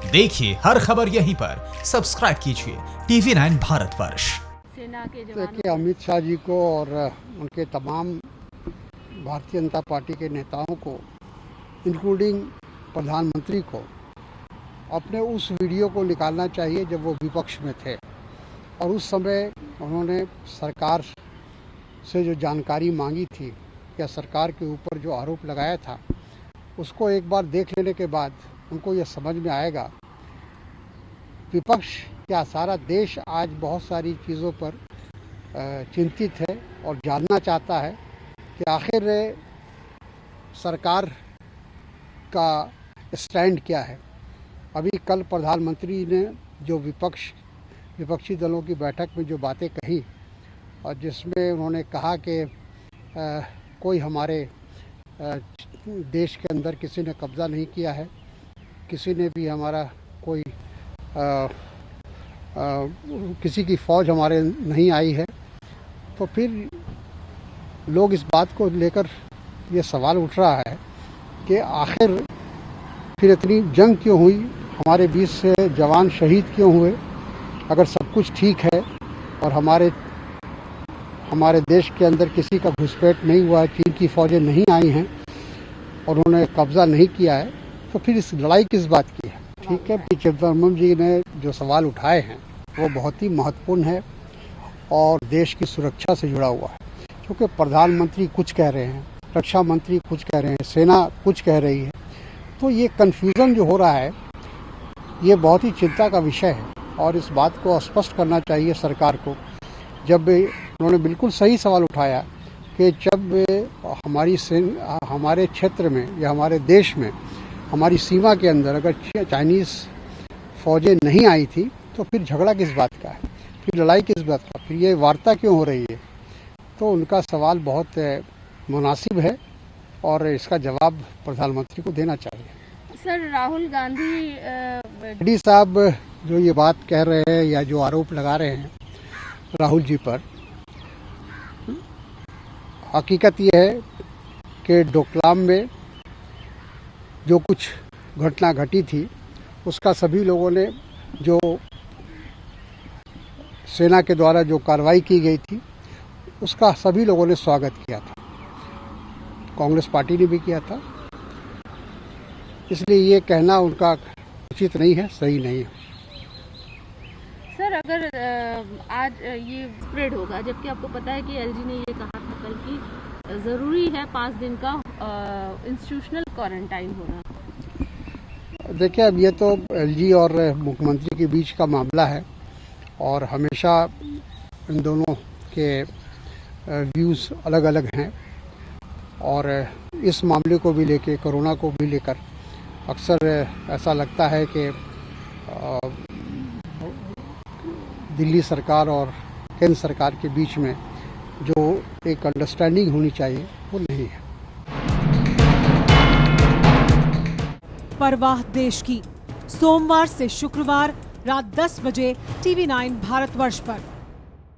देखिए हर खबर यहीं पर, सब्सक्राइब कीजिए TV9 भारतवर्ष। सेना के देखिए, अमित शाह जी को और उनके तमाम भारतीय जनता पार्टी के नेताओं को, इंक्लूडिंग प्रधानमंत्री को, अपने उस वीडियो को निकालना चाहिए जब वो विपक्ष में थे और उस समय उन्होंने सरकार से जो जानकारी मांगी थी या सरकार के ऊपर जो आरोप लगाया था, उसको एक बार देख लेने के बाद उनको ये समझ में आएगा। विपक्ष क्या सारा देश आज बहुत सारी चीज़ों पर चिंतित है और जानना चाहता है कि आखिर सरकार का स्टैंड क्या है। अभी कल प्रधानमंत्री ने जो विपक्षी दलों की बैठक में जो बातें कही और जिसमें उन्होंने कहा कि कोई हमारे देश के अंदर किसी ने कब्ज़ा नहीं किया है, किसी ने भी हमारा कोई किसी की फ़ौज हमारे नहीं आई है, तो फिर लोग इस बात को लेकर ये सवाल उठ रहा है कि आखिर फिर इतनी जंग क्यों हुई, हमारे बीच से जवान शहीद क्यों हुए। अगर सब कुछ ठीक है और हमारे देश के अंदर किसी का घुसपैठ नहीं हुआ है, चीन की फ़ौजें नहीं आई हैं और उन्होंने कब्ज़ा नहीं किया है, तो फिर इस लड़ाई किस बात की है। ठीक है, पी चिदम्बरम जी ने जो सवाल उठाए हैं वो बहुत ही महत्वपूर्ण है और देश की सुरक्षा से जुड़ा हुआ है, क्योंकि प्रधानमंत्री कुछ कह रहे हैं, रक्षा मंत्री कुछ कह रहे हैं, सेना कुछ कह रही है, तो ये कन्फ्यूज़न जो हो रहा है ये बहुत ही चिंता का विषय है और इस बात को स्पष्ट करना चाहिए सरकार को। जब उन्होंने बिल्कुल सही सवाल उठाया कि जब हमारे क्षेत्र में या हमारे देश में, हमारी सीमा के अंदर अगर चाइनीज़ फ़ौजें नहीं आई थी तो फिर झगड़ा किस बात का है, फिर लड़ाई किस बात का, फिर ये वार्ता क्यों हो रही है। तो उनका सवाल बहुत मुनासिब है और इसका जवाब प्रधानमंत्री को देना चाहिए। सर, राहुल गांधी साहब जो ये बात कह रहे हैं या जो आरोप लगा रहे हैं राहुल जी पर, हकीकत ये है कि डोकलाम में जो कुछ घटना घटी थी उसका सभी लोगों ने, जो सेना के द्वारा जो कार्रवाई की गई थी उसका सभी लोगों ने स्वागत किया था, कांग्रेस पार्टी ने भी किया था। इसलिए ये कहना उनका उचित नहीं है, सही नहीं है। सर, अगर आज ये स्प्रेड होगा, जबकि आपको पता है कि एलजी ने ये कहा था कल कि ज़रूरी है 5 दिन का इंस्टीट्यूशनल क्वारंटाइन होना। देखिए, अब ये तो एलजी और मुख्यमंत्री के बीच का मामला है और हमेशा इन दोनों के व्यूज़ अलग अलग हैं और इस मामले को भी लेके, कोरोना को भी लेकर अक्सर ऐसा लगता है कि दिल्ली सरकार और केंद्र सरकार के बीच में जो एक अंडरस्टैंडिंग होनी चाहिए वो नहीं है। परवाह देश की, सोमवार से शुक्रवार रात 10 बजे TV9 भारतवर्ष पर।